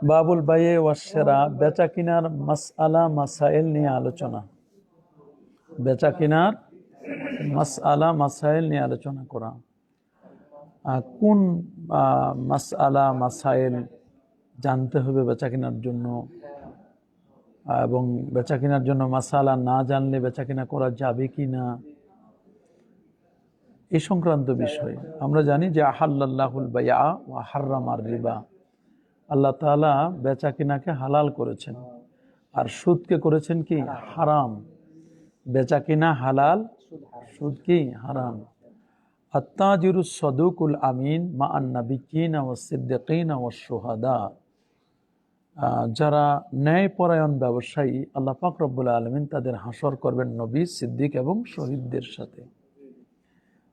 বাবুল বাইয়ে ওয়াশশিরা, বেচা কিনার মাসআলা মাসাইল নিয়ে আলোচনা। বেচা কিনার মাসআলা মাসাইল নিয়ে আলোচনা করা। কোন মাসআলা মাসাইল জানতে হবে বেচা কেনার জন্য, এবং বেচা কেনার জন্য মাসআলা না জানলে বেচা কেনা করা যাবে কি না, এই সংক্রান্ত বিষয়। আমরা জানি যে আহাল্লাল্লাহুল বাইআ ওয়া হাররামার রিবা, আল্লাহ তাআলা বেচা কিনাকে হালাল করেছেন আর সুদকে করেছেন কি হারাম। বেচা কিনা হালাল, সুদ কি হারাম। আত্তাজিরুস সাদুকুল আমিন মা আন-নাবিয়্যিনা ওয়াস সিদ্দিকিনা ওয়াস শুহাদা, যারা ন্যায়পরায়ণ ব্যবসায়ী আল্লাহ পাক রব্বুল আলামিন তাদের হাসর করবেন নবী, সিদ্দিক এবং শহীদদের সাথে।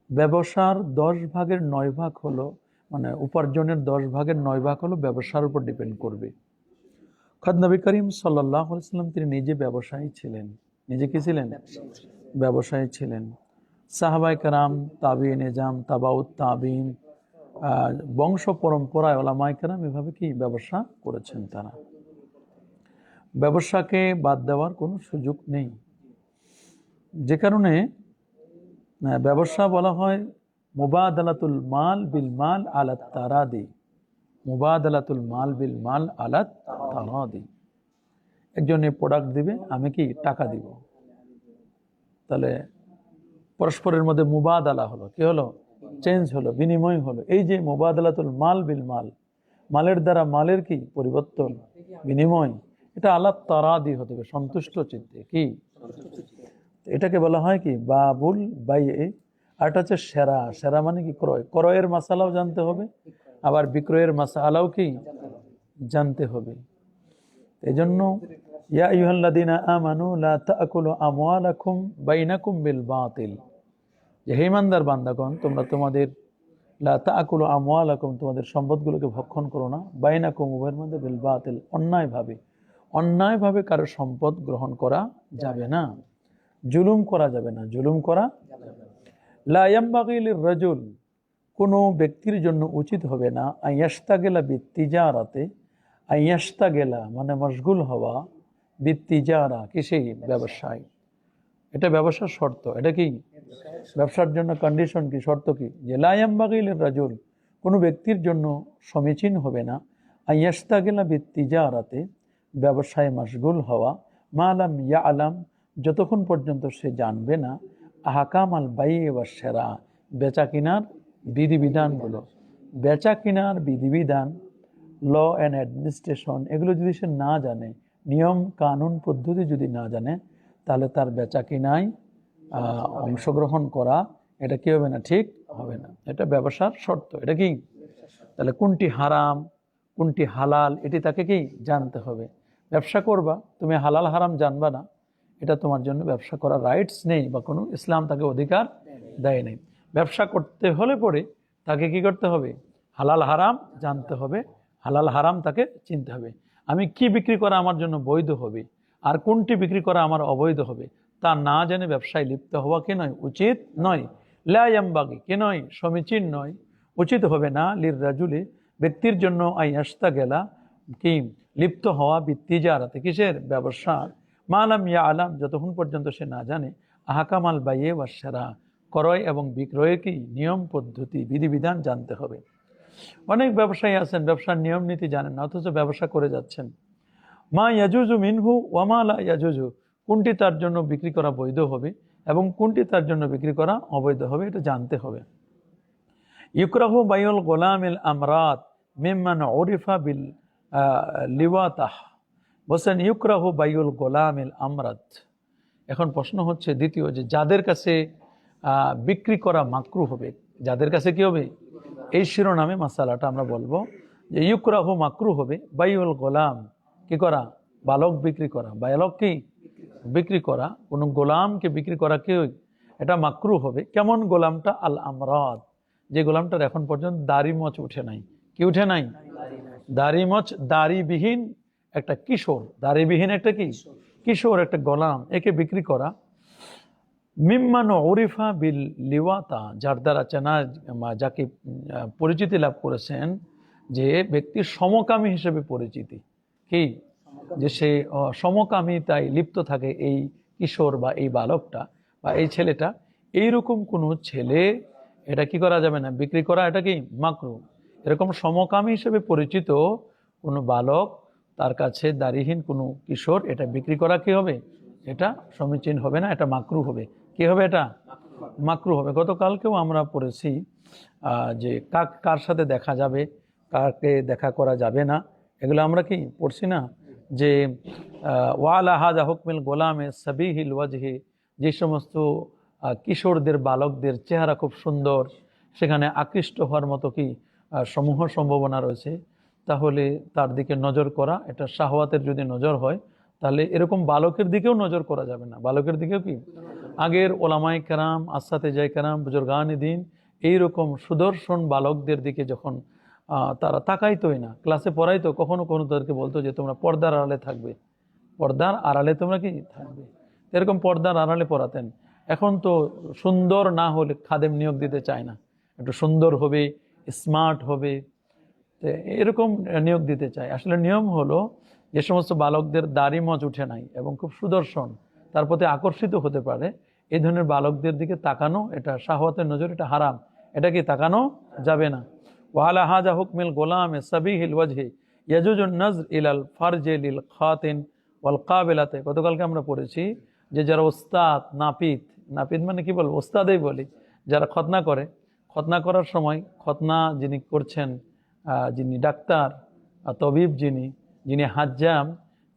ব্যবসার 10 ভাগের 9 ভাগ হলো, মানে উপার্জনের 10 ভাগের 9 ভাগ হলো ব্যবসার উপর ডিপেন্ড করবে। খোদ নবী করিম সাল্লাল্লাহু আলাইহি ওয়াসাল্লাম তিনি নিজে ব্যবসায়ী ছিলেন। নিজে কি ছিলেন? ব্যবসায়ী ছিলেন। সাহাবায়ে কেরাম, তাবিঈন এজাম, তাবাউত তাবিঈন, বংশ পরম্পরায় ওলামায়ে কেরাম এভাবে কি ব্যবসা করেছেন। তারা ব্যবসাকে বাদ দেওয়ার কোনো সুযোগ নেই। যে কারণে ব্যবসা বলা হয় মুবাদালাতুল মাল বিল মাল আলাত তারাদি। মুবাদালাতুল মাল বিল মাল আলাত তারাদি। একজনে প্রোডাক্ট দিবে, আমি কি টাকা দিব, তাহলে পরস্পরের মধ্যে মুবাদালা হলো, কি হলো? চেঞ্জ হলো, বিনিময় হলো। এই যে মুবাদালাতুল মাল বিল মাল, মালের দ্বারা মালের কি পরিবর্তন, বিনিময়, এটা আলাত তারাদি হতে হবে, সন্তুষ্ট চিত্তে। কি এটাকে বলা হয় কি বাবুল বাইয়ে। আর এটা হচ্ছে সেরা। সেরা মানে কি ক্রয়। ক্রয়ের মাসালাও জানতে হবে, আবার বিক্রয়ের মাসালাও কি জানতে হবে। এজন্য ইয়া আইয়ুহাল্লাযীনা আমানু লা তাকুলু আমওয়ালাকুম বাইনাকুম বিল বাতিল, যে হে ঈমানদার বান্দাগণ, তোমরা তোমাদের লা তাকুলু আমওয়ালাকুম, তোমাদের সম্পদগুলোকে ভক্ষণ করো না, বাইনাকুম, উভয়ের মধ্যে, বিল বাতিল, অন্যায়ভাবে। অন্যায়ভাবে কারো সম্পদ গ্রহণ করা যাবে না, জুলুম করা যাবে না, জুলুম করা। লা ইয়ামবাগি লির-রাজুল, কোনো ব্যক্তির জন্য উচিত হবে না, আইয়াশতাগিলা বিত্তিজারাতে, আইয়াশতাগিলা মানে মশগুল হওয়া, বিত্তিজারা কিসে? ব্যবসায়। এটা ব্যবসার শর্ত। এটা কি ব্যবসার জন্য কন্ডিশন কি, শর্ত কি? যে লা ইয়ামবাগি লির-রাজুল, কোনো ব্যক্তির জন্য সমীচীন হবে না, আইয়াশতাগিলা বিত্তিজারাতে, ব্যবসায় মশগুল হওয়া, মা লাম ইয়ালাম, যতক্ষণ পর্যন্ত সে জানবে না, আহকাম আল বাই'i ওয়াশ শিরা, বেচা কিনার বিধিবিধানগুলো। বেচা কিনার বিধিবিধান, ল অ্যান্ড অ্যাডমিনিস্ট্রেশন, এগুলো যদি সে না জানে, নিয়ম কানুন পদ্ধতি যদি না জানে, তাহলে তার বেচা কিনায় অংশগ্রহণ করা এটা কি হবে না? ঠিক হবে না। এটা ব্যবসার শর্ত। এটা কি? তাহলে কোনটি হারাম কোনটি হালাল এটি তাকে কি জানতে হবে। ব্যবসা করবা, তুমি হালাল হারাম জানবা না, এটা তোমার জন্য ব্যবসা করার রাইটস নেই, বা কোনো ইসলাম তাকে অধিকার দেয় নেই। ব্যবসা করতে হলে পরে তাকে কি করতে হবে? হালাল হারাম জানতে হবে, হালাল হারাম তাকে চিনতে হবে। আমি কি বিক্রি করা আমার জন্য বৈধ হবে আর কোনটি বিক্রি করা আমার অবৈধ হবে, তা না জেনে ব্যবসায় লিপ্ত হওয়া কি নয়? উচিত নয়। লা ইয়ামবাগি কি নয়? সমীচীন নয়, উচিত হবে না। লির রাজুলি, ব্যক্তির জন্য, আইয়াশতাগিলা কি লিপ্ত হওয়া, বিত্তিজারাতে কিসের? ব্যবসা, মালাম ইয়া আলাম, যতক্ষণ পর্যন্ত সে না জানে, আহকাম আল বাইয়ে ওয়াশ শিরা, ক্রয় এবং বিক্রয়ের কি নিয়ম পদ্ধতি বিধিবিধান জানতে হবে। অনেক ব্যবসায়ী আছেন ব্যবসার নিয়ম নীতি জানেন না, অথচ ব্যবসা করে যাচ্ছেন। মা ইয়াজুজু মিনহু ওয়া মা লা ইয়াজুজু, কোনটি তার জন্য বিক্রি করা বৈধ হবে এবং কোনটি তার জন্য বিক্রি করা অবৈধ হবে, এটা জানতে হবে। ইউকরাহু বাইউল গোলামিল আমরাত মিম্মান উরিফা বিল লিওয়াতাহ, বলছেন ইউকরাহু বাইউল গোলামিল আমরাত। এখন প্রশ্ন হচ্ছে দ্বিতীয়, যে যাদের কাছে বিক্রি করা মাকরু হবে, যাদের কাছে কি হবে, এই শিরোনামে মাসালাটা আমরা বলবো যে ইউকরাহু মাকরু হবে বাইউল গোলাম, কি করা? বালক বিক্রি করা। বালক কি বিক্রি করা, কোনো গোলামকে বিক্রি করা কি এটা মাকরু হবে। কেমন গোলামটা? আল আমরাত, যে গোলামটার এখন পর্যন্ত দাড়ি মোচ উঠে নাই। কি উঠে নাই? দাড়ি মোচ, দাড়িবিহীন একটা কিশোর, দাড়িবিহীন একটা কি কিশোর, একটা গোলাম, একে বিক্রি করা। মিম্মান ওরিফা বিল লিওয়াতা, যার দ্বারা চেনা, যাকে পরিচিতি লাভ করেছেন যে ব্যক্তি সমকামী হিসেবে পরিচিতি, কি যে সে সমকামিতায় লিপ্ত থাকে, এই কিশোর বা এই বালকটা বা এই ছেলেটা, এইরকম কোনো ছেলে, এটা কি করা যাবে না, বিক্রি করা, এটা কি মাকরু। এরকম সমকামী হিসেবে পরিচিত কোনো বালক, তার কাছে দাড়িহীন কোনো কিশোর, এটা বিক্রি করা কি হবে, এটা সমীচীন হবে না, এটা মাকরু হবে। কি হবে, এটা মাকরু হবে। গতকালকেও আমরা পড়েছি যে কার সাথে দেখা যাবে, কাকে দেখা করা যাবে না, এগুলো আমরা কি পড়ছি না, যে ওয়ালা হাজা হুকমিল গোলামে সাবিহিল ওয়াজহি, যে সমস্ত কিশোরদের, বালকদের চেহারা খুব সুন্দর, সেখানে আকৃষ্ট হওয়ার মতো কি সমূহ সম্ভাবনা রয়েছে, তাহলে তার দিকে নজর করা, এটা শাহওয়াতের যদি নজর হয়, তাহলে এরকম বালকের দিকেও নজর করা যাবে না। বালকের দিকেও কি, আগের ওলামায়ে কেরাম, আসাতেজায়ে কেরাম, বুজুর্গানে দ্বীন, এইরকম সুদর্শন বালকদের দিকে যখন তারা তাকাইতোই না, ক্লাসে পড়াইতো, কখনো কখনো তাদেরকে বলতো যে তোমরা পর্দার আড়ালে থাকবে, পর্দার আড়ালে তোমরা কি থাকবে, এরকম পর্দার আড়ালে পড়াতেন। এখন তো সুন্দর না হলে খাদেম নিয়োগ দিতে চায় না, একটু সুন্দর হবে, স্মার্ট হবে, তো এরকম নিয়োগ দিতে চায়। আসলে নিয়ম হলো, যে সমস্ত বালকদের দাড়ি মজ উঠে নাই এবং খুব সুদর্শন, তার প্রতি আকর্ষিত হতে পারে, এই ধরনের বালকদের দিকে তাকানো, এটা শাহওয়াতের নজর, এটা হারাম, এটা কি তাকানো যাবে না। ওয়ালা হাজা হুকমিল গোলাম সাবিহিল ওয়াজহি ইয়াজুজুন নজর ইলাল ফারজে লিল খাতিন ওয়াল কাবিলাতে। গতকালকে আমরা পড়েছি যে যারা ওস্তাদ, নাপিত, নাপিত মানে কি বলবো, ওস্তাদেই বলি, যারা খতনা করে, খতনা করার সময় খতনা যিনি করছেন, যিনি ডাক্তার, তবিব, যিনি হাজ্জাম,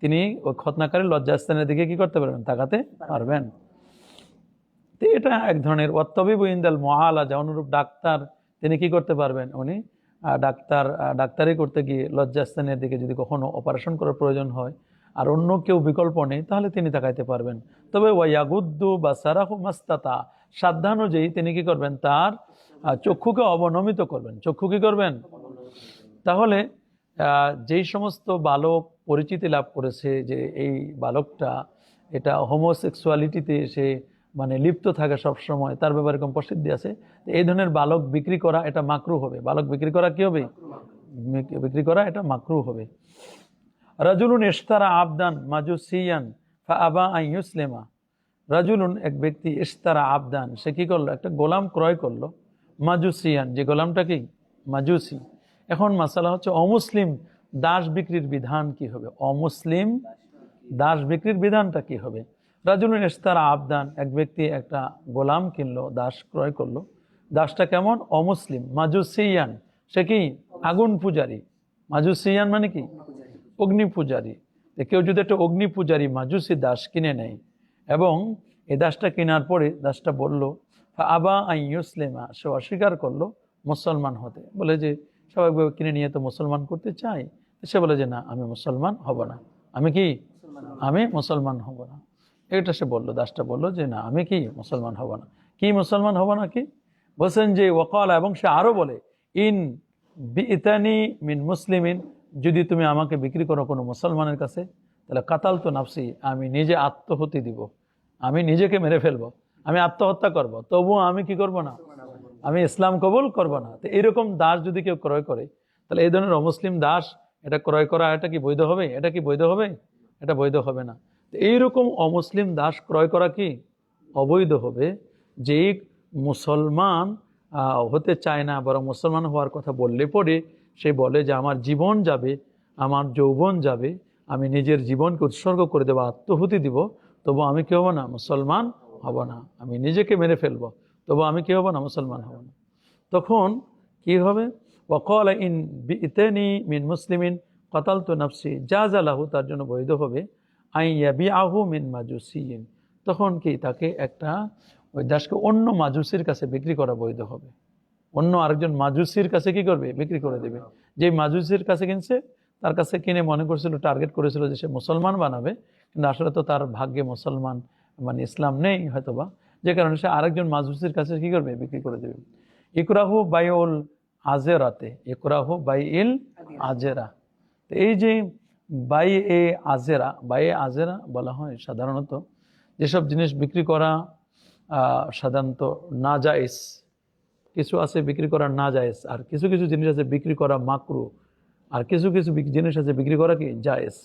তিনি ওই খতনাকারী লজ্জাস্থানের দিকে কি করতে পারবেন, তাকাতে পারবেন। তো এটা এক ধরনের ওয়াত্তবিবু ইনদাল মুআলাজা, অনুরূপ ডাক্তার তিনি কি করতে পারবেন, উনি ডাক্তারি করতে গিয়ে লজ্জাস্থানের দিকে যদি কখনো অপারেশন করার প্রয়োজন হয় আর অন্য কেউ বিকল্প নেই, তাহলে তিনি তাকাইতে পারবেন। তবে ওয়াইয়াগুদ্দু বা সারাহু মাস্তাতা, সাধ্যানুযায়ী তিনি কি করবেন, তার চক্ষুকে অবনমিত করবেন। চক্ষু কি করবেন? তাহলে যেই সমস্ত বালক পরিচিতি লাভ করেছে যে এই বালকটা এটা হোমোসেক্সুয়ালিটিতে সে মানে লিপ্ত থাকে সব সময়, তার ব্যাপারে কম প্রসিদ্ধি আছে, এই ধরনের বালক বিক্রি করা এটা মাকরু হবে। বালক বিক্রি করা কি হবে? বিক্রি করা এটা মাকরু হবে। রাজুলুন ইশতারা আবদান মাজুসিয়ান ফাআবা আন ইউসলিমা। রাজুলুন, এক ব্যক্তি, ইশতারা আবদান, সে কি করলো, একটা গোলাম ক্রয় করলো, মাজুসিয়ান, যে গোলামটা কি মাজুসি। এখন মাসালা হচ্ছে অমুসলিম দাস বিক্রির বিধান কি হবে, অমুসলিম দাস বিক্রির বিধানটা কি হবে। রাজুলুন ইশতারা আবদান, এক ব্যক্তি একটা গোলাম কিনলো, দাস ক্রয় করলো, দাসটা কেমন, অমুসলিম, মাজুসিয়ান, সে কি আগুন পূজারী। মাজুসিয়ান মানে কি অগ্নি পূজারী। কেউ যদি একটা অগ্নি পূজারী মাজুসি দাস কিনে নেয় এবং এই দাসটা কেনার পরে দাসটা বলল আবা আই ইউসলিমা, সে অস্বীকার করলো মুসলমান হতে, বলে যে স্বাভাবিকভাবে কিনে নিয়ে তো মুসলমান করতে চাই, সে বলে যে না, আমি মুসলমান হব না, আমি কি, আমি মুসলমান হব না। এটা সে বললো, দাসটা বললো যে না, আমি কি মুসলমান হব না। কি মুসলমান হব না কি বলছেন যে ওয়াকালা, এবং সে আরো বলে ইন বিইতানি মিন মুসলিমিন, যদি তুমি আমাকে বিক্রি করো কোনো মুসলমানের কাছে, তাহলে কাতাল তো নাফসি, আমি নিজে আত্মহতি দিব, আমি নিজেকে মেরে ফেলবো, আমি আত্মহত্যা করব, তবুও আমি কি করব না, আমি ইসলাম কবুল করব না। তো এইরকম দাস যদি কেউ ক্রয় করে, তাহলে এই ধরনের অমুসলিম দাস এটা ক্রয় করা, এটা কি বৈধ হবে? এটা কি বৈধ হবে? এটা বৈধ হবে না। তো এইরকম অমুসলিম দাস ক্রয় করা কি অবৈধ হবে, যে মুসলমান হতে চায় না, বরং মুসলমান হওয়ার কথা বললে পরে সে বলে যে আমার জীবন যাবে, আমার যৌবন যাবে, আমি নিজের জীবনকে উৎসর্গ করে দেবো, আত্মহুতি দিব, তবু আমি কি হব না, মুসলমান হব না, আমি নিজেকে মেরে ফেলবো, তবু আমি কি হব না, মুসলমান হব না। তখন কি হবে, ওয়াকাল ইন বিইতানি মিন মুসলিমিন কাতালতু নাফসি জাযা লাহু, তার জন্য বৈধ হবে আই ইয়াবিআহু মিন মাজুসিয়িন, তখন কি তাকে একটা ওই দাসকে অন্য মাজুসির কাছে বিক্রি করা বৈধ হবে। অন্য আরেকজন মাজুসির কাছে কি করবে, বিক্রি করে দেবে। যে মাজুসির কাছে কিনছে, তার কাছে কিনে মনে করছিল, টার্গেট করেছিল যে সে মুসলমান বানাবে, কিন্তু আসলে তো তার ভাগ্যে মুসলমান মানে ইসলাম নেই হয়তোবা, যে কারণে সে আরেকজন মাজুসির কাছে কি করবে, বিক্রি করে দেবে। ইকরাহু বাইউল আজেরাতে, ইকরাহু বাইইল আজেরা। তো এই যে বাই এ আজেরা, বাই এ আজেরা বলা হয় সাধারণত যেসব জিনিস বিক্রি করা সাধারণত নাজায়েজ, কিছু আছে বিক্রি করা নাজায়েজ, আর কিছু কিছু জিনিস আছে বিক্রি করা মাকরু, আর কিছু কিছু জিনিস আছে বিক্রি করা কি জায়েজ।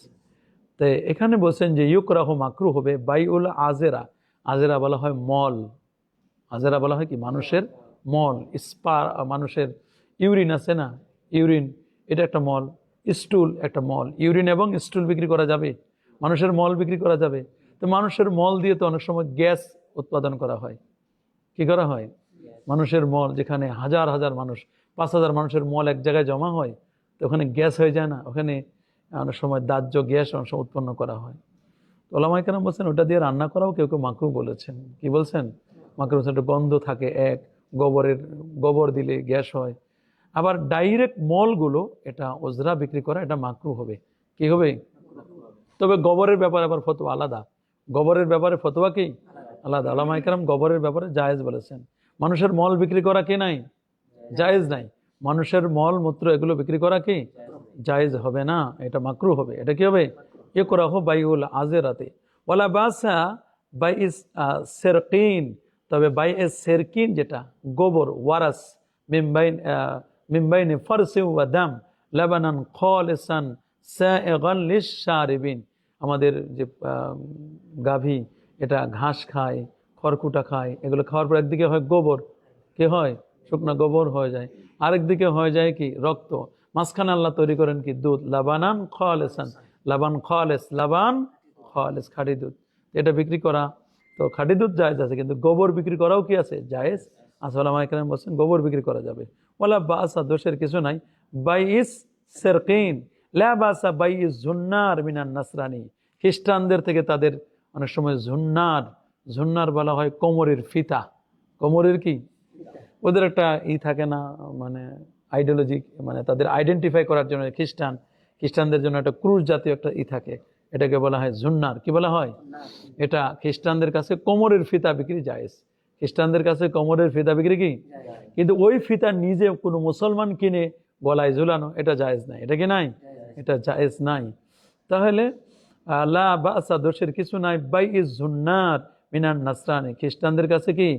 তো এখানে বলছেন যে ইউকরাহু মাকরু হবে বাইউল আজেরা। আজেরা বলা হয় মল, আজেরা বলা হয় কি মানুষের মল, মানুষের ইউরিন আছে না, ইউরিন এটা একটা মল, স্টুল একটা মল, ইউরিন এবং স্টুল বিক্রি করা যাবে, মানুষের মল বিক্রি করা যাবে। তো মানুষের মল দিয়ে তো অনেক সময় গ্যাস উৎপাদন করা হয়। কি করা হয়? মানুষের মল, যেখানে হাজার হাজার মানুষ, 5,000 মানুষের মল এক জায়গায় জমা হয়, তো ওখানে গ্যাস হয়ে যায় না, ওখানে অনেক সময় দাহ্য গ্যাস অনেক সময় উৎপন্ন করা হয়। তো ওলামায়ে কেরাম বলছেন ওটা দিয়ে রান্না করাও কেউ কেউ মাকরু বলেছেন। কি বলছেন? মাকরু বলছেন, একটা গন্ধ থাকে, এক গোবর দিলে গ্যাস হয়। আবার ডাইরেক্ট মলগুলো এটা ওজরা বিক্রি করা, এটা মাকরু হবে। কি হবে? তবে গোবরের ব্যাপারে আবার ফতোয়া আলাদা, গোবরের ব্যাপারে ফতোয়া কি আলাদা। ওলামায়ে কেরাম গোবরের ব্যাপারে জায়েজ বলেছেন। মানুষের মল বিক্রি করা কি নাই? জায়েজ নাই। মানুষের মল মূত্র এগুলো বিক্রি করা কি জায়েজ হবে না, এটা মাকরু হবে। এটা কি হবে? ইকরাহু বাইউল আজেরাতে ওয়ালা বাসা বাইইস সেরকিন। তবে বাইএস সেরকিন যেটা গোবর, ওয়ারাস মিমবাইনে ফারসি ওয়া দাম লাবানান খালিসান সাইগান লিশ-শারিবিন। আমাদের যে গাভী, এটা ঘাস খায়, খড়কুটা খায়, এগুলো খাওয়ার পর একদিকে হয় গোবর, কি হয়? শুকনো গোবর হয়ে যায়, আরেকদিকে হয়ে যায় কি রক্ত। মাঝখানে আল্লাহ তৈরি করেন কি দুধ, লাবানান খালিসান, লাবান খালেস, লাবান খালেস, খাঁটি দুধ। এটা বিক্রি করা তো খাঁটি দুধ জায়েজ আছে, কিন্তু গোবর বিক্রি করাও কি আছে? জায়েজ আছে। ওলামায়ে কেরাম বলছেন গোবর বিক্রি করা যাবে। ওয়ালা বাসা, দোষের কিছু নাই। বাইইস সেরকিন লা বাসা বাইইস জুন্নার মিনান নাসরানি। খ্রিস্টানদের থেকে তাদের অনেক সময় ঝুন্নার বলা হয় কোমরের ফিতা। কোমরের কি? ওদের একটা থাকে না, মানে আইডিওলজি, মানে তাদের আইডেন্টিফাই করার জন্য খ্রিস্টানদের জন্য একটা ক্রুশ জাতীয় একটা থাকে, এটাকে বলা হয় ঝুন্নার। কি বলা হয়? এটা খ্রিস্টানদের কাছে কোমরের ফিতা বিক্রি জায়েজ। খ্রিস্টানদের কাছে কোমরের ফিতা বিক্রি কি? কিন্তু ওই ফিতা নিজে কোনো মুসলমান কিনে গলায় ঝুলানো, এটা জায়েজ নাই। এটা কি নাই? এটা জায়েজ নাই। তাহলে লা বাসা, দোষের কিছু নাই। বাইইস জুন্নার মিনান নাসরানি, খ্রিস্টানদের কাছে কি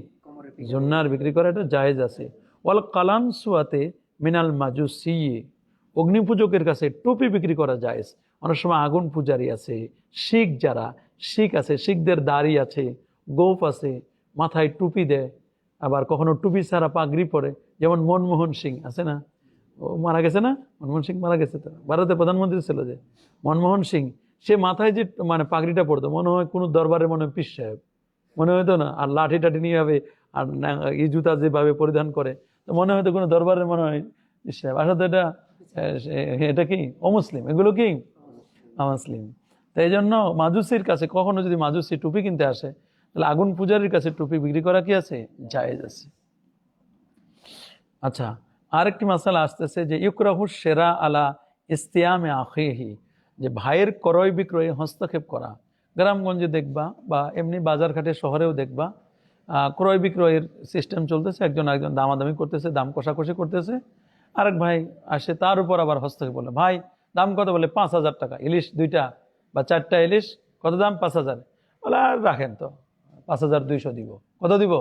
জুন্নার বিক্রি করা, এটা জায়েজ আছে। ওয়াল কালামসুয়াতে মিনাল মাজুসি, অগ্নিপূজকের কাছে টুপি বিক্রি করা জায়েজ। অনেক সময় আগুন পূজারি আছে, শিখ আছে, শিখদের দাড়ি আছে, গোপ আছে, মাথায় টুপি দেয়, আবার কখনো টুপি ছাড়া পাগড়ি পরে, যেমন মনমোহন সিং আছে না, ও মারা গেছে না, মনমোহন সিং মারা গেছে, তো ভারতের প্রধানমন্ত্রী ছিল যে মনমোহন সিং, সে মাথায় যে মানে পাগড়িটা পরতো, মনে হয় কোনো দরবারের মনে হয় পীর সাহেব মনে হইতো না, আর লাঠি টাঠি নিয়ে যাবে, আর এই জুতা যেভাবে পরিধান করে, তো মনে হয়তো কোনো দরবারের মনে হয় পীর সাহেব। আসলে এটা এটা কি অমুসলিম, এগুলো কি অমুসলিম। তো এই জন্য মাজুসির কাছে কখনো যদি মাজুসি টুপি কিনতে আসে, তাহলে আগুন পূজারীর কাছে টুপি বিক্রি করা কি আছে? জায়েজ আছে। আচ্ছা, আরেকটি মাসালা আসতেছে যে ইকরাহু শেরা আলা ইস্তিয়ামে আখিহি, যে ভাইয়ের ক্রয় বিক্রয়ে হস্তক্ষেপ করা। গ্রামগঞ্জে দেখবা বা এমনি বাজারঘাটে শহরেও দেখবা ক্রয় বিক্রয়ের সিস্টেম চলতেছে, একজন দামাদামি করতেছে, দাম কষাকষি করতেছে, আরেক ভাই আসে তার উপর আবার হস্তক্ষেপ বলে, ভাই দাম কত? বলে 5,000 টাকা, ইলিশ 2টা বা 4টা ইলিশ, কত দাম? 5,000। বলে আর রাখেন তো, 5,200 দিব। কত দিব?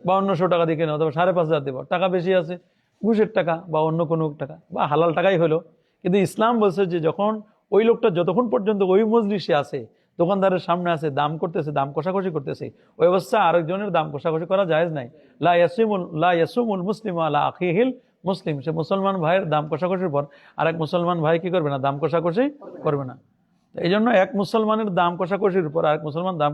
5200 টাকা দিয়ে কেন, অথবা 5,500 দিব, টাকা বেশি আছে, ঘুষের টাকা বা অন্য কোনো টাকা বা হালাল টাকাই হলো। কিন্তু ইসলাম বলছে যে যখন ওই লোকটা যতক্ষণ পর্যন্ত ওই মজলিসে আছে, দোকানদারের সামনে আছে, দাম করতেছে, দাম কষাকষি করতেছে, ওই অবস্থা আরেকজনের দাম কষাকষি করা জায়েজ নাই। লা ইয়াসুমুল মুসলিমু আলা আখিহিল মুসলিম, সে মুসলমান ভাইয়ের দাম কষাকষির পর আরেক মুসলমান ভাই কি করবে না? দাম কষাকষি করবে না। এই জন্য এক মুসলমানের দাম কষাকষির উপর আরেক মুসলমান দাম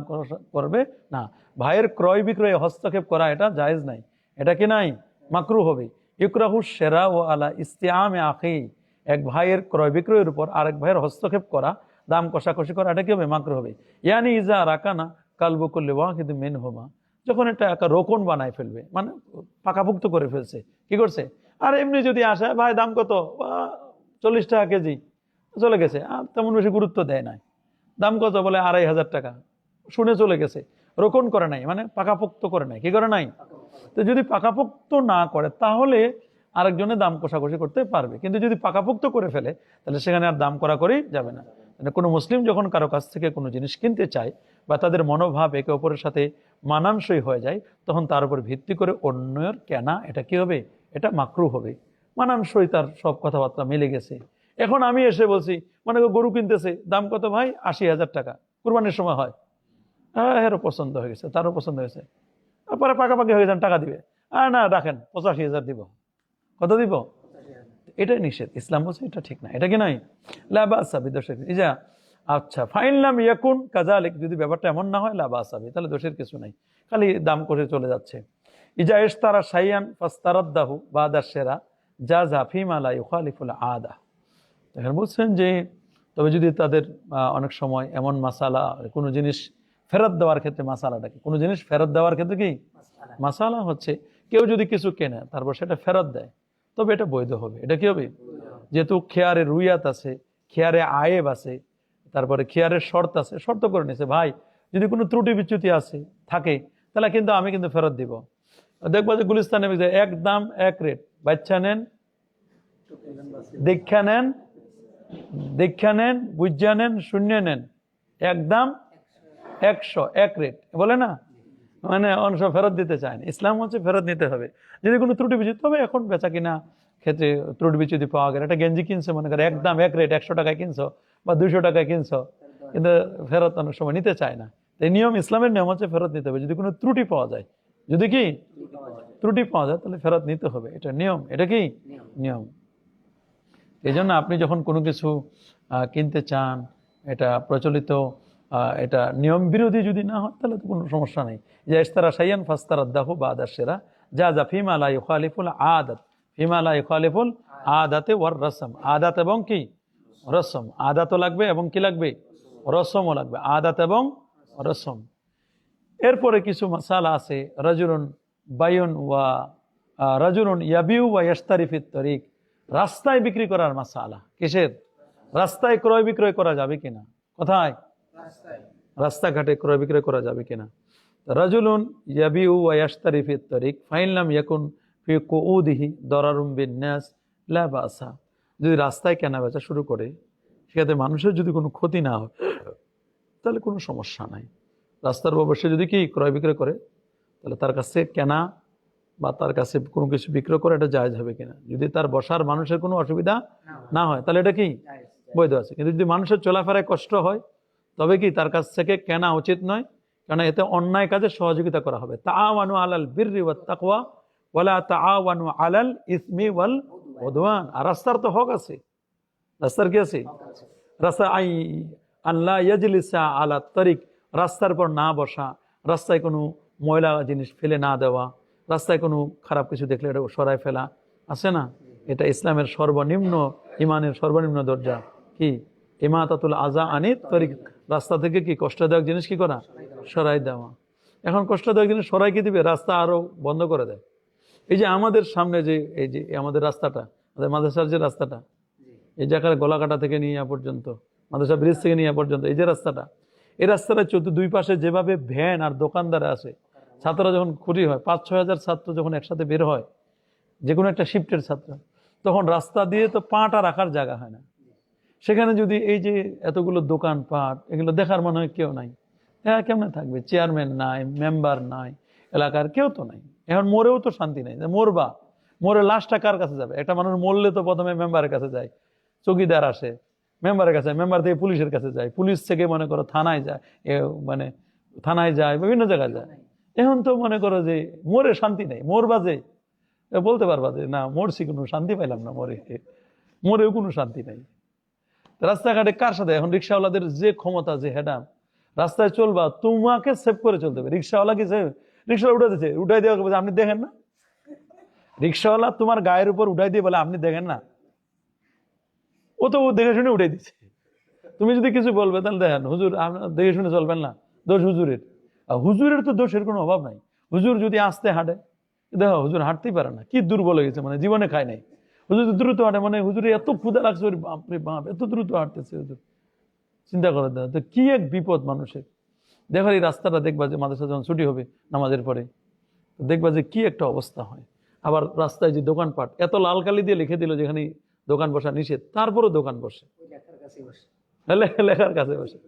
করবে না। ভাইয়ের ক্রয় বিক্রয়ে হস্তক্ষেপ করা এটা জায়েজ নাই, এটা কি নাই? মাকরু হবে। ইকরাহু শেরা ও আলা ইস্তিয়ামে আখি, এক ভাইয়ের ক্রয় বিক্রয়ের উপর আরেক ভাইয়ের হস্তক্ষেপ করা, দাম কষাকষি করা, এটা কি হবে? মাকরু হবে। ইয়ানি ইজা রাকানা কালবুকুল্লি ওয়াহিদ মিনহুমা, যখন এটা একটা রোকন বানায় ফেলবে, মানে পাকাপুক্ত করে ফেলছে, কি করছে? আর এমনি যদি আসে, ভাই দাম কত? 40 টাকা কেজি, চলে গেছে, আর তেমন বেশি গুরুত্ব দেয় নাই। দাম কত? বলে 2,500 টাকা, শুনে চলে গেছে, রোকন করে নাই, মানে পাকাপোক্ত করে নাই। কি করে নাই? তো যদি পাকাপোক্ত না করে তাহলে আরেকজনের দাম কষাকষি করতে পারবে, কিন্তু যদি পাকাপোক্ত করে ফেলে তাহলে সেখানে আর দাম করাকরি যাবে না। মানে কোনো মুসলিম যখন কারো কাছ থেকে কোনো জিনিস কিনতে চায় বা তাদের মনোভাব একে অপরের সাথে মানানসই হয়ে যায়, তখন তার উপর ভিত্তি করে অন্যের কেনা এটা কি হবে, এটা মাকরু হবে। মানানসই, তার সব কথাবার্তা মিলে গেছে। এখন আমি এসে বলছি, মানে গরু কিনতেছে, দাম কত ভাই? 80,000 টাকা, কুরবানির সময় হয়। এরও পছন্দ হয়ে গেছে, তারও পছন্দ হয়েছে, তারপরে পাকাপাকি হয়ে যান, টাকা দিবে। না রাখেন, 85,000 দিব। কত দিব? এটা নিষেধ, ইসলাম বলছে এটা ঠিক না, এটা কি নয়। লা বাসা বিদোষের ইজা। আচ্ছা, ফাইনলাম ইয়াকুন কাযালিক, যদি ব্যাপারটা এমন না হয় লা বাসা বি, তাহলে দোষের কিছু নাই, খালি দাম করে চলে যাচ্ছে। ইজা ইশতারা শাইয়ান ফাস্তারাদ্দাহু বাদা শিরা জাযা ফিমা লা ইউখালিফুল আদা। এখন বলছেন যে তবে যদি তাদের অনেক সময় এমন মাসালা, কোনো জিনিস ফেরত দেওয়ার ক্ষেত্রে, মাসালাটাকে কোনো জিনিস ফেরত দেওয়ার ক্ষেত্রে কি মাসালা হচ্ছে, কেউ যদি কিছু কেনে তারপর সেটা ফেরত দেয়, তবে এটা বৈধ হবে। এটা কি হবে? যেহেতু খেয়ারে রুইয়াত আছে, খেয়ারে আয়েব আছে, তারপরে খেয়ারের শর্ত আছে, শর্ত করে নিছে ভাই যদি কোনো ত্রুটি বিচ্যুতি আছে থাকে, তাহলে কিন্তু আমি কিন্তু ফেরত দিব। দেখবো যে গুলিস্তানে এক দাম এক রেট, বাচ্চা নেন, দীক্ষা নেন, বুঝা নেন, শূন্য নেন, এক দাম 100, এক রেট বলে না, মানে অনেক সব ফেরত দিতে চায় না। ইসলাম হচ্ছে ফেরত নিতে হবে যদি কোনো ত্রুটি বিচ্যুতি। তবে এখন বেচা কিনা ক্ষেত্রে ত্রুটি বিচ্যুতি পাওয়া গেলে, একটা গেঞ্জি কিনছো মনে করে এক দাম এক রেট, 100 টাকায় কিনছো বা 200 টাকায় কিনছো, কিন্তু ফেরত অনেক সময় নিতে চায় না। এই নিয়ম, ইসলামের নিয়ম হচ্ছে ফেরত নিতে হবে যদি কোনো ত্রুটি পাওয়া যায়। যদি কি ত্রুটি পাওয়া যায় তাহলে ফেরত নিতে হবে, এটা নিয়ম। এটা কি নিয়ম। এই জন্য আপনি যখন কোনো কিছু কিনতে চান, এটা প্রচলিত, এটা নিয়ম বিরোধী যদি না হয় তাহলে তো কোনো সমস্যা নেই। যে ইশতারা শাইয়ান ফাস্তারাদ্দাহু বাদা শিরা জাযা ফিমা লা ইউখালিফুল আদাত, ফিমা লা ইউখালিফুল আদাতে ওয়ার রসম। আদাত এবং কি রসম, আদাতও লাগবে এবং কি লাগবে, রসমও লাগবে, আদাত এবং রসম। এরপরে কিছু মাসালা আছে, রাজুলুন বায়ুন ওয়া রাজুলুন ইয়াবিউ ওয়া ইয়াশতারি ফিত তরিক, রাস্তায় বিক্রি করার মাসালা। কিসের? রাস্তায় ক্রয় বিক্রয় করা যাবে কিনা। কোথায়? রাস্তাঘাটে ক্রয় বিক্রয় করা যাবে কিনা। রাজুলুন ইয়াবিউ ওয়া ইয়াশতারি ফিত তরিক ফাইন লাম ইয়াকুন ফি কুউদিহি দরারুম বিন্নাস লা বাসা। যদি রাস্তায় কেনা বেচা শুরু করে, সেক্ষেত্রে মানুষের যদি কোনো ক্ষতি না হয় তাহলে কোনো সমস্যা নাই। রাস্তার উপর বসে যদি কি ক্রয় বিক্রয় করে, তাহলে তার কাছে কেনা বা তার কাছে কোনো কিছু বিক্রয় করে এটা জায়েজ হবে কিনা। যদি তার বসার মানুষের কোনো অসুবিধা না হয় তাহলে এটা কি বৈধ আছে। কিন্তু যদি মানুষের চলাফেরায় কষ্ট হয় তবে কি তার কাছ থেকে কেনা উচিত নয়, কারণ এতে অন্যায় কাজে সহযোগিতা করা হবে। তাআওয়ানু আলাল বিররি ওয়াত তাকওয়া ওয়ালা তাআওয়ানু আলাল ইসমি ওয়াল উদওয়ান। আর রাস্তার তো হক আছে, রাস্তার কি আছে, রাস্তা আই আল্লাহ ইয়াজলিসা আলা তরিক, রাস্তার পর না বসা, রাস্তায় কোনো ময়লা জিনিস ফেলে না দেওয়া, রাস্তায় কোনো খারাপ কিছু দেখলে এটা সরায় ফেলা আছে না, এটা ইসলামের সর্বনিম্ন, ইমানের সর্বনিম্ন দরজা। কি ইমাতাতুল আযা আনিত তরিক, রাস্তা থেকে কি কষ্টদায়ক জিনিস কি করা, সরাই দেওয়া। এখন কষ্টদায়ক জিনিস সরাই কি দিবে, রাস্তা আরো বন্ধ করে দেয়। এই যে আমাদের সামনে যে এই যে আমাদের রাস্তাটা, আমাদের মাদ্রাসার যে রাস্তাটা, এই জায়গায় গলাকাটা থেকে নিয়ে পর্যন্ত, মাদ্রাসা ব্রিজ থেকে নিয়ে পর্যন্ত এই যে রাস্তাটা, এই রাস্তাটা দুই পাশে যেভাবে ভ্যান আর দোকানদার আছে, ছাত্ররা যখন খুঁটি হয়, 5-6 হাজার ছাত্র যখন একসাথে বের হয়, যে কোনো একটা শিফটের ছাত্র, তখন রাস্তা দিয়ে তো পাটা রাখার জায়গা হয় না। সেখানে যদি এই যে এতগুলো দোকান পাট, এগুলো দেখার মনে হয় কেউ নাই, হ্যাঁ কেমনে থাকবে, চেয়ারম্যান নাই, মেম্বার নাই, এলাকার কেউ তো নাই। এখন মরেও তো শান্তি নাই, মরবা, মরে লাশটা কার কাছে যাবে? একটা মানুষ মরলে তো প্রথমে মেম্বারের কাছে যায়, চৌকিদার আসে মেম্বারের কাছে, মেম্বার থেকে পুলিশের কাছে যায়, পুলিশ থেকে মনে করো থানায় যায়, মানে থানায় যায়, বিভিন্ন জায়গায় যায়। এখন তো মনে করো যে মরে শান্তি নেই, মরবা যে বলতে পারবা যে না মরছি, কোনো শান্তি পাইলাম না, মরেও কোনো শান্তি নাই। রাস্তাঘাটে কার সাথে এখন রিক্সাওয়ালাদের যে ক্ষমতা, যে হেডাম, রাস্তায় চলবা তোমাকে সেভ করে চলতে হবে। রিক্সাওয়ালা কি সেভ, রিক্সাওয়ালা উঠে দিচ্ছে, উঠাই দেওয়া আপনি দেখেন না, রিক্সাওয়ালা তোমার গায়ের উপর উঠাই দিয়ে বলে আপনি দেখেন না, ও তো দেখে শুনে উঠাই দিচ্ছে। তুমি যদি কিছু বলবে তাহলে দেখেন হুজুর আপনার দেখে শুনে চলবেন না, দোষ হুজুরের। আর হুজুরের তো দোষের কোনো অভাব নাই। হুজুর যদি আস্তে হাঁটে, দেখো হুজুর হাঁটতেই পারে না, কি দুর্বল হয়ে গেছে, মানে জীবনে খায় নাই। হুজুর দ্রুত হাঁটে, মানে হুজুরে এত ক্ষুধা লাগছে, বাপরে বাপ এত দ্রুত হাঁটতেছে হুজুর, চিন্তা করে দেয় তো কি এক বিপদ মানুষের। দেখো এই রাস্তাটা দেখবা যে মাদ্রাসা যখন ছুটি হবে নামাজের পরে, দেখবা যে কি একটা অবস্থা হয়। আবার রাস্তায় যে দোকানপাট, এত লাল কালি দিয়ে লিখে দিল যেখানে দোকান বসা নিষেধ, তারপরও দোকান বসে, লেখার কাছে বসে।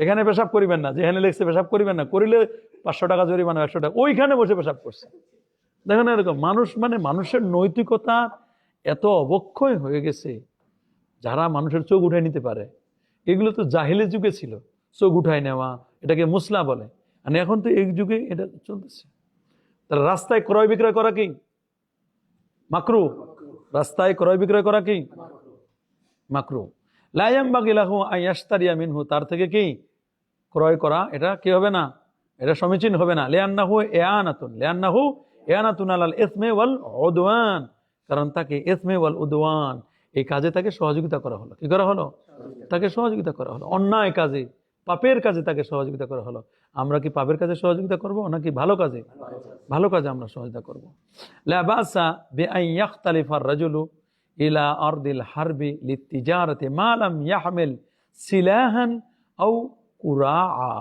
এখানে পেশাব করিবেন না, যেখানে লিখছে পেশাব করিবেন না, করিলে 500 টাকা জরিমানা, 100 টাকা, ওইখানে বসে পেশাব করছে। দেখেন এরকম মানুষ, মানে মানুষের নৈতিকতা এত অবক্ষয় হয়ে গেছে, যারা মানুষের চোখ উঠাই নিতে পারে। এগুলো তো জাহিলি যুগে ছিল, চোখ উঠাই নেওয়া, এটাকে মুসলা বলে। আর এখন তো এই যুগে এটা চলতেছে। তাহলে রাস্তায় ক্রয় বিক্রয় করা কি মাকরু? রাস্তায় ক্রয় বিক্রয় করা কি মাকরু। লা ইয়ানবাগি লাহু আন ইয়াশতারিয়া মিনহু, তার থেকে কি ক্রয় করা এটা কি হবে না, এটা সমীচীন হবে না। লিআন্নাহু ইয়ানাতুন আলাল ইসমি ওয়াল উদওয়ান, কারণ তাকে ইসমে ওয়াল উদওয়ান, এই কাজে তাকে সহযোগিতা করা হলো। কি করা হলো? তাকে সহযোগিতা করা হলো। অন্যায় কাজে, পাপের কাজে তাকে সহযোগিতা করা হলো। আমরা কি পাপের কাজে সহযোগিতা করব নাকি ভালো কাজে? ভালো কাজে আমরা সহযোগিতা করব। লা বাসা বিআন ইয়াখতালিফার রাজুলু ইলা আরদিল হারবি লিতিজারাতি মা লাম ইয়াহমিল সিলাহান আও কুরাআ।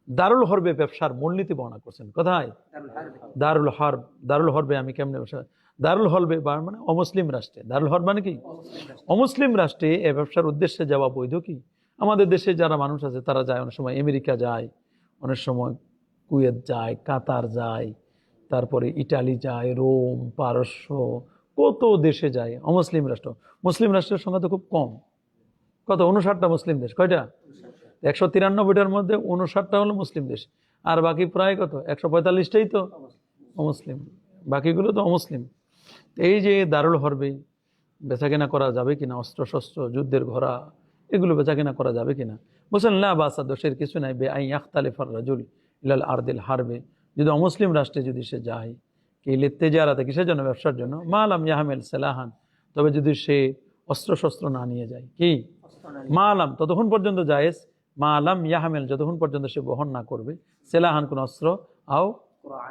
দারুল হরবে ব্যবসার মূলনীতি বর্ণনা করছেন। কোথায়? দারুল হরব। দারুল হরবে আমি কেমনে ব্যবসা? দারুল হরবে মানে অমুসলিম রাষ্ট্রে। দারুল হরব মানে কি? অমুসলিম রাষ্ট্রে এই ব্যবসার উদ্দেশ্যে যাওয়া বৈধ কি? আমাদের দেশে যারা মানুষ আছে তারা যায়, অনেক সময় আমেরিকা যায়, অনেক সময় কুয়েত যায়, কাতার যায়, তারপরে ইটালি যায়, রোম, পারস্য, কত দেশে যায় অমুসলিম রাষ্ট্র। মুসলিম রাষ্ট্রের সংখ্যা তো খুব কম। কত? 59টা মুসলিম দেশ। কয়টা? 193টার মধ্যে 59টা হলো মুসলিম দেশ, আর বাকি প্রায় কত 145টাই তো অমুসলিম, বাকিগুলো তো অমুসলিম। এই যে দারুল হরবে বেচাকেনা করা যাবে কিনা, অস্ত্র শস্ত্র, যুদ্ধের ঘোড়া, এগুলো বেচাকেনা করা যাবে কিনা? বলছেন লা বাসা, দোষের কিছু নাই। বে আই ইয়াখতালিফার রাজুল ইলাল আরদিল হারবে, যদি অমুসলিম রাষ্ট্রে যদি সে যায়, কি লিত্তেজারাতে, কিসের জন্য? ব্যবসার জন্য। মা লাম ইয়াহমিল সালাহান, তবে যদি সে অস্ত্র শস্ত্র না নিয়ে যায়, কি মা লাম, ততক্ষণ পর্যন্ত জায়েজ, মা আলাম ইয়াহমেল, যতক্ষণ পর্যন্ত সে বহন না করবে, সেলাহান কোন অস্ত্র, আও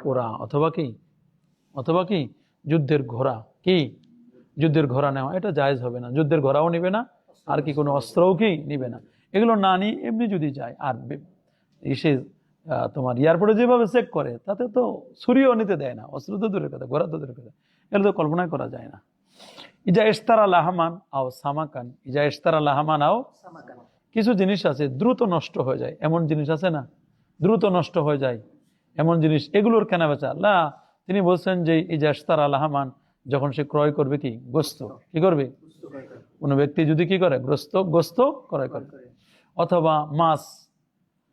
কোরা, অথবা কি, অথবা কি যুদ্ধের ঘোড়া, কি যুদ্ধের ঘোড়া নেওয়া, এটা জায়েজ হবে না। যুদ্ধের ঘোড়াও নিবে না, আর কি কোনো অস্ত্রও কি নিবে না। এগুলো না নিয়ে এমনি যদি যায়, আর সে তোমার এয়ারপোর্টে যেভাবে চেক করে তাতে তো ছুরিও নিতে দেয় না, অস্ত্র তো দূরের কথা, ঘোড়া তো দূরের কথা, এটা তো কল্পনাই করা যায় না। ইজা ইশতারা লাহমান আও সামাকান, ইজা ইশতারা লাহমান আও সামাকান, কিছু জিনিস আছে দ্রুত নষ্ট হয়ে যায়, এমন জিনিস আছে না, দ্রুত নষ্ট হয়ে যায় এমন জিনিস, এগুলোর কেনা বেচা লা। তিনি বলছেন যে ইজা ইশতারা লাহমান, যখন সে ক্রয় করবে কি গোস্ত, কি করবে? কোনো ব্যক্তি যদি কি করে, গোস্ত ক্রয় করে, অথবা মাছ,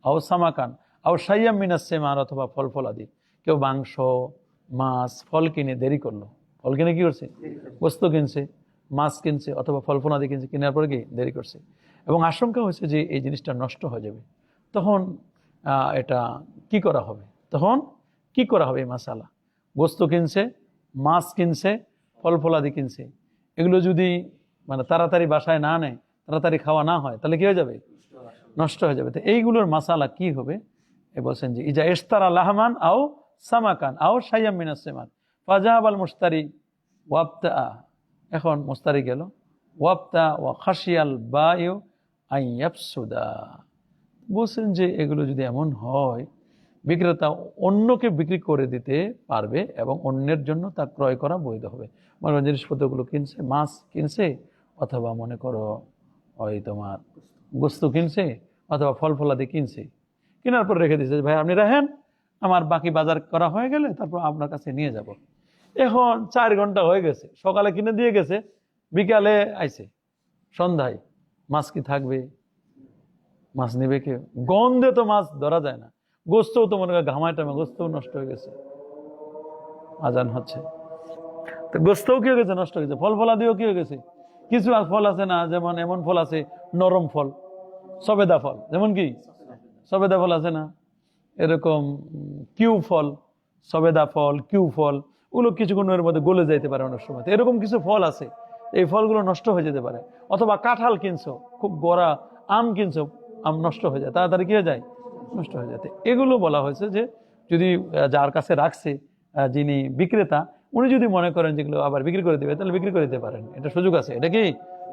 আও সামাকান আও শাইয়াম মিনাস সেমার, অথবা ফল ফলাদি। কেউ মাংস, মাছ, ফল কিনে দেরি করলো, ফল কিনে কি করছে? গোস্ত কিনছে, মাছ কিনছে, অথবা ফল ফলাদি কিনছে, কেনার পরে কি দেরি করছে, এবং আশঙ্কা হয়েছে যে এই জিনিসটা নষ্ট হয়ে যাবে, তখন এটা কি করা হবে? তখন কি করা হবে? এই মাসালা, গোস্ত কিনছে, মাছ কিনছে, ফল ফলাদি কিনছে, এগুলো যদি মানে তাড়াতাড়ি বাসায় না নেয়, তাড়াতাড়ি খাওয়া না হয়, তাহলে কি হয়ে যাবে? নষ্ট হয়ে যাবে। তো এইগুলোর মাসালা কি হবে? এ বলছেন যে ইজা ইশতারা লাহমান আও সামাকান আও শাইয়াম মিনাস সিমান ফাজাহাব আল মুশতারি ওয়াবতা, এখন মুশতারি গেল, ওয়াবতা ওয়া খাশিয়াল বায়ু আন ইয়াফসুদা। বলছেন যে এগুলো যদি এমন হয়, বিক্রেতা অন্যকে বিক্রি করে দিতে পারবে এবং অন্যের জন্য তা ক্রয় করা বৈধ হবে। মনে করেন জিনিসপত্রগুলো কিনছে, মাছ কিনছে, অথবা মনে করো ওই তোমার গোস্ত কিনছে, অথবা ফল ফলাদি কিনছে, কেনার পর রেখে দিয়েছে, ভাই আপনি রাখেন, আমার বাকি বাজার করা হয়ে গেলে তারপর আপনার কাছে নিয়ে যাব। এখন 4 ঘন্টা হয়ে গেছে, সকালে কিনে দিয়ে গেছে, বিকালে আইছে, সন্ধ্যায় মাছ কি থাকবে? মাছ নেবে কে? গন্ধে তো মাছ ধরা যায় না, গোস্তও তো মনে হয় ঘামায় টামে গোস্তও নষ্ট হয়ে গেছে, আজান হচ্ছে, তো গোস্তও কি হয়ে গেছে? নষ্ট হয়ে গেছে। ফল ফলাদিও কি হয়ে গেছে? কিছু ফল আছে না, যেমন এমন ফল আছে নরম ফল, সবেদা ফল, যেমন কি সবেদা ফল আছে না, এরকম কিউ ফল, সবেদা ফল, কিউ ফল, ওগুলো কিছুক্ষণের মধ্যে গলে যাইতে পারে অনেক সময়। এরকম কিছু ফল আছে, এই ফলগুলো নষ্ট হয়ে যেতে পারে। অথবা কাঁঠাল কিনছো, খুব গড়া আম কিনছো, আম নষ্ট হয়ে যায়, তাড়াতাড়ি কি হয়ে যায়? নষ্ট হয়ে যায়। এগুলো বলা হয়েছে যে যদি যার কাছে রাখছে, যিনি বিক্রেতা, উনি যদি মনে করেন যেগুলো আবার বিক্রি করে দেবে, তাহলে বিক্রি করে দিতে পারেন, এটা সুযোগ আছে। এটা কি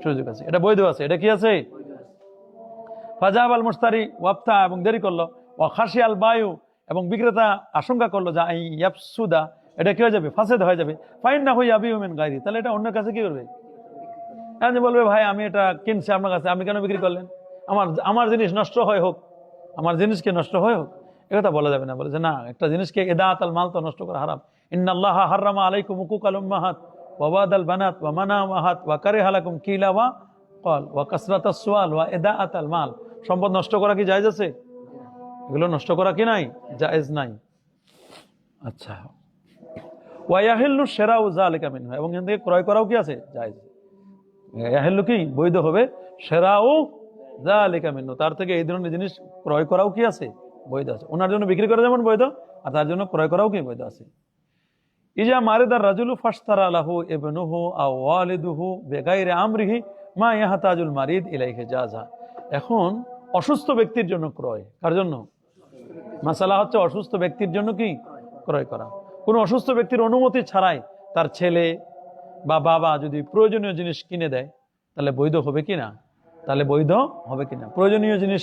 সুযোগ আছে? এটা বৈধ আছে। এটা কি আছে? ফাজাব আল মুশতারি ওয়াবতা, এবং দেরি করলো, ওয়া খাশি আল বায়ু, এবং বিক্রেতা আশঙ্কা করলো যে আই ইয়াফসুদা, এটা কি হয়ে যাবে? ফাসেদ হয়ে যাবে। ফাইন না হই আবিউ মিন গায়রি, তাহলে এটা অন্যের কাছে কি করবে? যে বলবে ভাই আমি এটা কিনছি আপনার কাছে, আপনি কেন বিক্রি করলেন? আমার জিনিস নষ্ট হয় হোক, আমার জিনিসকে নষ্ট হয় হোক, একথা বলা যাবে না। বলে যে না, একটা জিনিসকে ইদাআত আল মাল তো নষ্ট করা হারাম। ইন্নাল্লাহা হাররামা আলাইকুম উকুকাল উম্মাহাত ওয়া ওয়াদাল বানাত ওয়া মানামাহাত ওয়া কারিহা লাকুম কিলা ওয়া ক্বাল ওয়া কাসরাতাস সুআল ওয়া ইদাআত আল মাল। সম্পদ নষ্ট করা কি জায়েজ আছে? এগুলো নষ্ট করা কি নাই? জায়েজ নাই। আচ্ছা, ওয়া ইয়াহিল্লু শিরাউ যালিকা মিনহু, এবং এখান থেকে ক্রয় করাও কি আছে? জায়েজ। ইয়াহিল্লু কি বৈধ হবে, শিরাউ যালিকা মিনহু, তার থেকে এই ধরনের জিনিস ক্রয় করাও কি আছে? বৈধ আছে। ওনার জন্য বিক্রি করা যেমন বৈধ, আর তার জন্য ক্রয় করাও কি বৈধ আছে। ইজা মারিদার রাজুলু ফাশতারা লাহু ইবনুহু আও ওয়ালিদুহু বিগাইরি আমরিহি মা ইয়াহতাজুল মারিদ ইলাইহি জাযা। এখন অসুস্থ ব্যক্তির জন্য ক্রয়, কার জন্য? মাসালা হচ্ছে অসুস্থ ব্যক্তির জন্য কি ক্রয় করা। কোনো অসুস্থ ব্যক্তির অনুমতি ছাড়াই তার ছেলে বা বাবা যদি প্রয়োজনীয় জিনিস কিনে দেয়, তাহলে বৈধ হবে কিনা? তাহলে বৈধ হবে কিনা? প্রয়োজনীয় জিনিস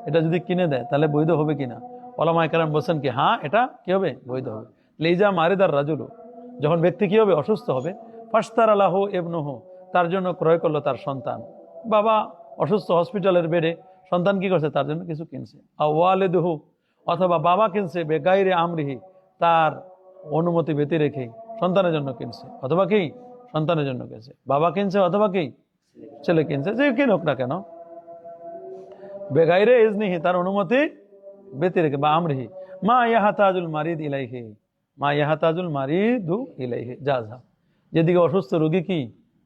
এটা যদি কিনে দেয় তাহলে বৈধ হবে কিনা? ওলামায়ে কেরাম বলছেন কি হ্যাঁ, এটা কি হবে? বৈধ হবে। লিজা মারিদার রাজুলু, যখন ব্যক্তি কি হবে? অসুস্থ হবে। ফাশতারা লাহু ইবনুহু, তার জন্য ক্রয় করলো তার সন্তান। বাবা অসুস্থ, হসপিটালের বেডে, সন্তান কি করছে? তার জন্য কিছু কিনছে। আও ওয়ালিদুহু, অথবা বাবা কিনছে বেগাইরে আমরিহি, তার অনুমতি ব্যতি রেখে সন্তানের জন্য কিনছে, অথবা কি সন্তানের জন্য কিনছে। বাবা কিনছে অথবা কি ছেলে কিনছে, যে কিনুক না কেন, বেগাইরে ইজনিহি, তার অনুমতি ব্যতি রেখে, বা আমরিহি মা ইয়াহতাজুল মারিদ ইলাইহি, মা ইয়াহতাজুল মারিদু ইলাইহি জাযা, যেদিকে অসুস্থ রোগী কি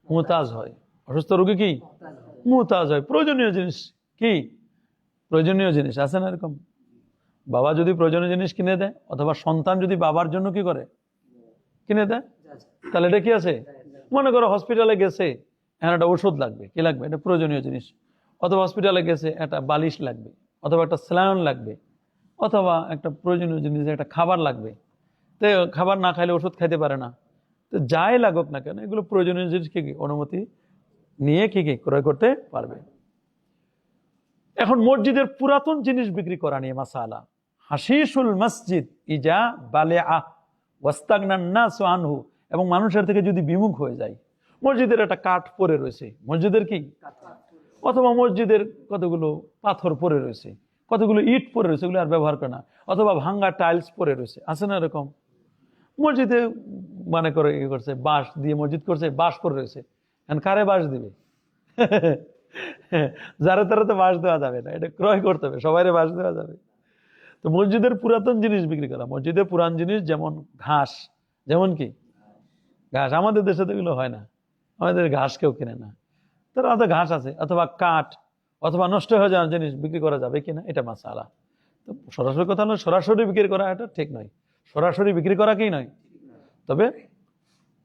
মুহতাজ হয়। অসুস্থ রোগী কি মুহতাজ হয়। প্রয়োজনীয় জিনিস কি? প্রয়োজনীয় জিনিস আছে না এরকম? বাবা যদি প্রয়োজনীয় জিনিস কিনে দেয়, অথবা সন্তান যদি বাবার জন্য কি করে? কিনে দেয়, তাহলে এটা কি আছে? মনে করো হসপিটালে গেছে, এখন একটা ওষুধ লাগবে, কি লাগবে? এটা প্রয়োজনীয় জিনিস। অথবা হসপিটালে গেছে, একটা বালিশ লাগবে, অথবা একটা স্যালাইন লাগবে, অথবা একটা প্রয়োজনীয় জিনিস, একটা খাবার লাগবে। তো খাবার না খাইলে ওষুধ খাইতে পারে না। তো যাই লাগুক না কেন, এগুলো প্রয়োজনীয় জিনিস কি অনুমতি নিয়ে কি ক্রয় করতে পারবে। এখন মসজিদের পুরাতন জিনিস বিক্রি করা নিয়ে মাসালা। হাশিশুল মসজিদ ইজা বালেআ ওয়াস্তাগনান নাসু আনহু, এবং মানুষের থেকে যদি বিমুখ হয়ে যায়। মসজিদের একটা কাঠ পড়ে রয়েছে, মসজিদের কি, অথবা মসজিদের কতগুলো পাথর পড়ে রয়েছে, কতগুলো ইট পড়ে রয়েছে, এগুলো আর ব্যবহার করে না, অথবা ভাঙ্গা টাইলস পড়ে রয়েছে, আছে না এরকম? মসজিদে মানে করে ই করছে, বাঁশ দিয়ে মসজিদ করছে, বাঁশ পড়ে রয়েছে, এখন কারে বাঁশ দিবে? যারা তারা তো বাঁশ দেওয়া যাবে না, এটা ক্রয় করতে হবে, সবাই বাঁশ দেওয়া যাবে। তো মসজিদের পুরাতন জিনিস বিক্রি করা, মসজিদের পুরান জিনিস যেমন ঘাস, যেমন কি ঘাস, আমাদের দেশে তো এগুলো হয় না, আমাদের ঘাস কেউ কিনে না, তার হয়তো ঘাস আছে, অথবা কাঠ, অথবা নষ্ট হয়ে যাওয়ার জিনিস বিক্রি করা যাবে কিনা, এটা মাসালা। তো সরাসরি কথা হলো, সরাসরি বিক্রি করা এটা ঠিক নয়, সরাসরি বিক্রি করা কি নয়। তবে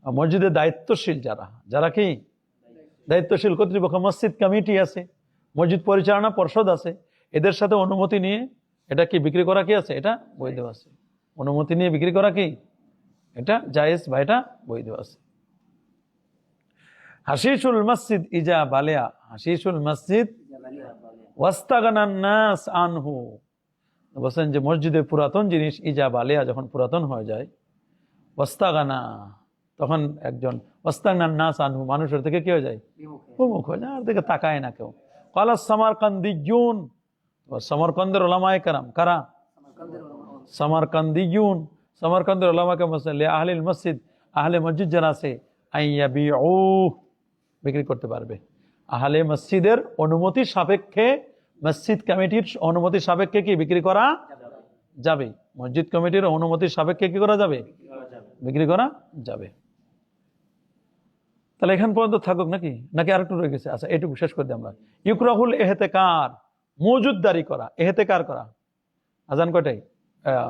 মসজিদের দায়িত্বশীল যারা কি দায়িত্বশীল কর্তৃপক্ষ, মসজিদ কমিটি আছে, মসজিদ পরিচালনা পর্ষদ আছে, এদের সাথে অনুমতি নিয়ে এটা কি বিক্রি করা কি আছে? এটা বৈধ আছে। অনুমতি নিয়ে বিক্রি করা কি এটা জায়েজ বা এটা বৈধ আছে। হাশিশুল মসজিদ ইজা বালিয়া, হাশিশুল মসজিদ ওয়াস্তাগানান নাস আনহু, বলেন যে মসজিদের পুরাতন জিনিস ইজা বালিয়া, যখন পুরাতন হয়ে যায়, ওয়াস্তাগানা, তখন একজন ওয়াস্তাগনান নাস আনহু, মানুষের থেকে কি হয়ে যায়? বিমুখ হয়ে যায়, আর দিকে তাকায় না কেউ। ক্বালা সামারকান্দিয়ুন, সমরকন্দের উলামায়ে কেরাম, কারা? সামারকান্দিয়ুন, সমরকন্দের উলামা কে বলেন লি আহলিল মসজিদ, আহলে মসজিদ যারা আছে, আইয়াবিউ, বিক্রি করতে পারবে। আহলে মসজিদের অনুমতি সাপেক্ষে, মসজিদ কমিটির অনুমতি সাপেক্ষে কি বিক্রি করা যাবে? মসজিদ কমিটির অনুমতির সাপেক্ষে কি করা যাবে? বিক্রি করা যাবে। তাহলে এখান পর্যন্ত থাকুক নাকি আরেকটু রয়ে গেছে? আচ্ছা, এইটুকু শেষ করে দিই আমরা। ইকরাহুল ইহতেকার, মজুদদারি করা, ইহতেকার করা। আজান কয়টায়?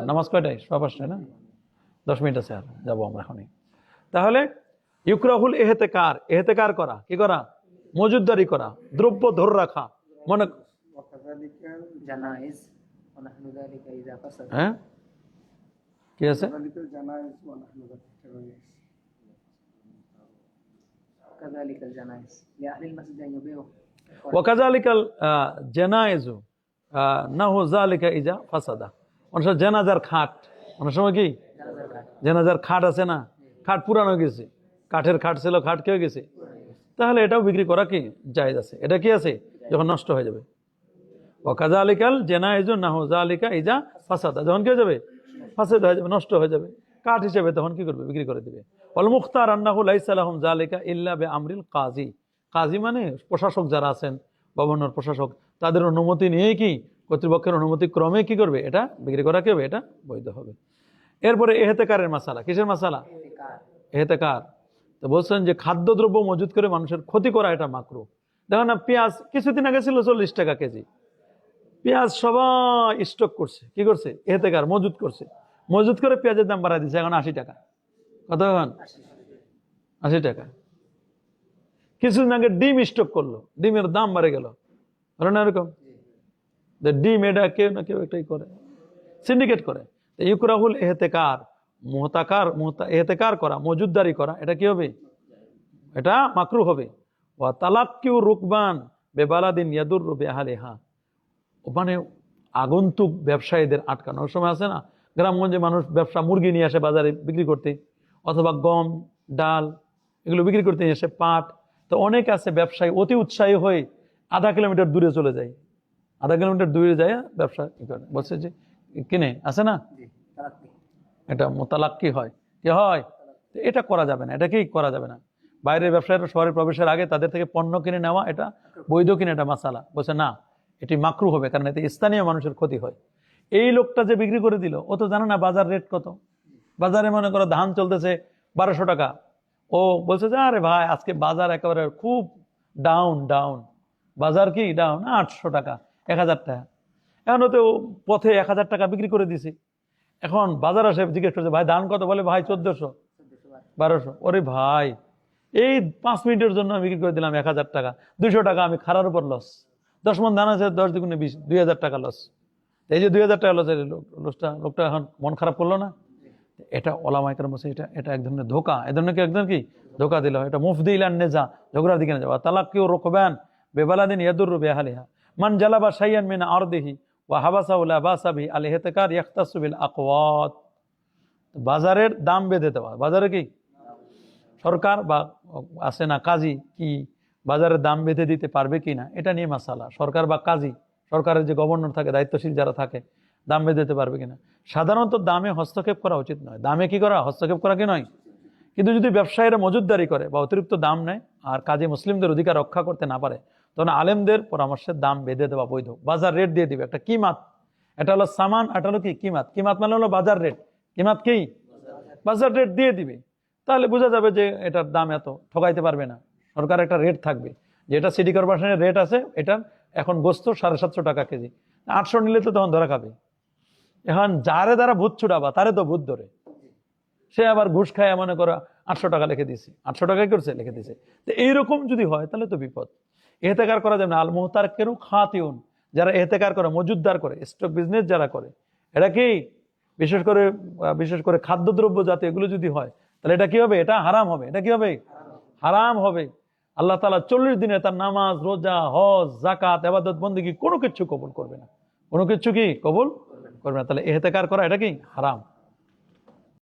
নামাজ কয়টায়? 5:30 না? 10 মিনিট আছে, আর যাবো আমরা এখনই। তাহলে ইকরাহুল ইহতেকার, ইহতেকার করা কি করা? মজুদদারি করা, দ্রব্য ধরে রাখা। মনে হ্যাঁ কি আছে? ওয়াকাযালিকাল জানাইজু নাহু যালিকা ইজা ফাসাদা। অনেক সময় জানাজার খাট, অনেক সময় কি জানাজার খাট আছে না, খাট পুরানো গেছে, কাঠের খাট ছিল, খাট কি হয়ে গেছে, তাহলে এটাও বিক্রি করা কি জায়েজ আছে। এটা কি আছে? যখন নষ্ট হয়ে যাবে। ওয়াকাযালিকাল জানাইজু নাহু যালিকা ইজা ফাসাদা, যখন কি হয়ে যাবে, ফাসাদ হয়ে যাবে, নষ্ট হয়ে যাবে, কাঠ হিসেবে তখন কি করবে, বিক্রি করে দিবে। ওয়াল মুখতার আন্নাহু লাইসা লাহুম যালিকা ইল্লা বিআমরিল কাজী, কাজী মানে প্রশাসক যারা আছেন, গভর্নর প্রশাসক, তাদের অনুমতি নিয়ে কি, কর্তৃপক্ষের অনুমতি ক্রমে কি করবে, এটা বিক্রি করা কি হবে, এটা বৈধ হবে। এরপরে এহতেকারের মাসালা, কিসের মাসালা, এহতেকার। তো বলছেন যে খাদ্যদ্রব্য মজুত করে মানুষের ক্ষতি করা এটা মাকরুহ। দেখো না, পেঁয়াজ কিছুদিন আগে ছিল 40 টাকা কেজি, পেঁয়াজ সবাই স্টক করছে, কি করছে, এহতেকার মজুত করছে, মজুত করে পেঁয়াজের দাম বাড়াই দিচ্ছে এখন 80 টাকা। কত এখন 80 টাকা। কিছুদিন আগে ডিম স্টক করলো, ডিমের দাম বাড়ে গেল, ধরো না এরকম, ডিম এটা কেউ না কেউ এটাই করে, সিন্ডিকেট করে। ইউকরাহুল এহতেকার, এহতেকার করা, মজুদদারি করা, এটা কি হবে, এটা মাকরুহ হবে। ওয়া তালাক্কিউ রুকবান বেবালাদিন ইয়াদুররু বিআহলিহা, ওখানে আগন্তুক ব্যবসায়ীদের আটকানোর সময় আছে না, গ্রামগঞ্জে মানুষ ব্যবসা মুরগি নিয়ে আসে বাজারে বিক্রি করতে, অথবা গম ডাল এগুলো বিক্রি করতে নিয়ে আসে, পাট। তো অনেক আছে ব্যবসায়ী অতি উৎসাহী হয়ে 0.5 কিলোমিটার দূরে চলে যায়, 0.5 কিলোমিটার দূরে যায় ব্যবসা করে, বলছে যে কিনে আছে না, এটা মোতালাক্কি হয়, কি হয়, এটা করা যাবে না, এটা কি করা যাবে না। বাইরের ব্যবসায়ীরা শহরে প্রবেশের আগে তাদের থেকে পণ্য কিনে নেওয়া, এটা বৈধ কিনা, এটা মাসালা। বলছে না, এটি মাকরুহ হবে, কারণ এতে স্থানীয় মানুষের ক্ষতি হয়। এই লোকটা যে বিক্রি করে দিল, ও তো জানে না বাজার রেট কত। বাজারে মনে করো ধান চলতেছে 1200 টাকা, ও বলছে যে আরে ভাই আজকে বাজার একেবারে খুব ডাউন ডাউন, বাজার কি ডাউন, 800 টাকা, 1000 টাকা। এখন তো পথে 1000 টাকা বিক্রি করে দিছি। এখন বাজার আসে জিজ্ঞেস করছে ভাই ধান কত, বলে ভাই 1400 1200। ওরে ভাই, এই 5 মিনিটের জন্য আমি বিক্রি করে দিলাম 1000 টাকা, 200 টাকা আমি খারার উপর লস। 10 মণ ধান আছে, 10 দুগুণে 20, 2000 টাকা লস। এই যে 2000 টাকা লস, লোকটা এখন মন খারাপ করলো না। এটা ওলামায়ে কেরাম বলছে এটা এক ধরনের ধোকা, এ ধরনের কি একদম কি ধোকা দিল, এটা মুফদি ইলান নেজা, ঝগড়ার দিকে না যাওয়া। তালাক্কিউ রুকবান বিবালাদিন ইয়াদুররু বিআহলিহা মান জালাবা শাইয়ান মিন আরদিহি ওয়া হাবাসাহু লা বাসা বিহি আল ইহতিকার ইয়াখতাসু বিল আকওয়াত, বাজারের দাম বেঁধে দেওয়া। বাজারে কি সরকার বা আছে না কাজী, কি বাজারের দাম বেঁধে দিতে পারবে কি না, এটা নিয়ে মাসালা। সরকার বা কাজী, সরকারের যে গভর্নর থাকে, দায়িত্বশীল যারা থাকে, দাম বেঁধে দিতে পারবে কিনা। সাধারণত দামে হস্তক্ষেপ করা উচিত নয়, দামে কি করা, হস্তক্ষেপ করা কি নয়। কিন্তু যদি ব্যবসায়ীরা মজুদদারি করে বা অতিরিক্ত দাম নেয় আর কাজী মুসলিমদের অধিকার রক্ষা করতে না পারে, তখন আলেমদের পরামর্শে দাম বেঁধে দেওয়া বৈধ। বাজার রেট দিয়ে দিবে, একটা কিমাত, এটা হলো সামান, এটা হলো কি কিমাত। কিমাত মানে হলো বাজার রেট, কিমাত কি বাজার রেট দিয়ে দিবে। তাহলে বোঝা যাবে যে এটার দাম এত, ঠকাইতে পারবে না। সরকার একটা রেট থাকবে, যেটা সিটি কর্পোরেশনের রেট আছে, এটা এখন গোস্ত 750 টাকা কেজি, 800 নিলে তো তখন ধরা খাবে। এখন যারে দ্বারা ভূত ছুটাবা তারে তো ভূত ধরে, সে আবার ঘুষ খায়, মনে করো 800 টাকা লিখে দিছে, 800 টাকাই করছে লিখে দিছে। তো এইরকম যদি হয় তাহলে তো বিপদ। এহতেকার করা যাবে না। আল মুহতারকেরও খাতিউন, যারা এহতেকার করে, মজুদদার করে, স্টক বিজনেস যারা করে, এটা কি বিশেষ করে খাদ্যদ্রব্য জাতীয় এগুলো যদি হয়, তাহলে এটা কি হবে, এটা হারাম হবে। এটা কি হবে, হারাম হবে। আল্লাহ তাআলা 40 দিনে তার নামাজ, রোজা, হজ, যাকাত, ইবাদত বন্দেগী কোনো কিছু কবুল করবে না, কোনো কিছু কি কবুল করবে না। তাহলে এহতেকার করা এটা কি হারাম।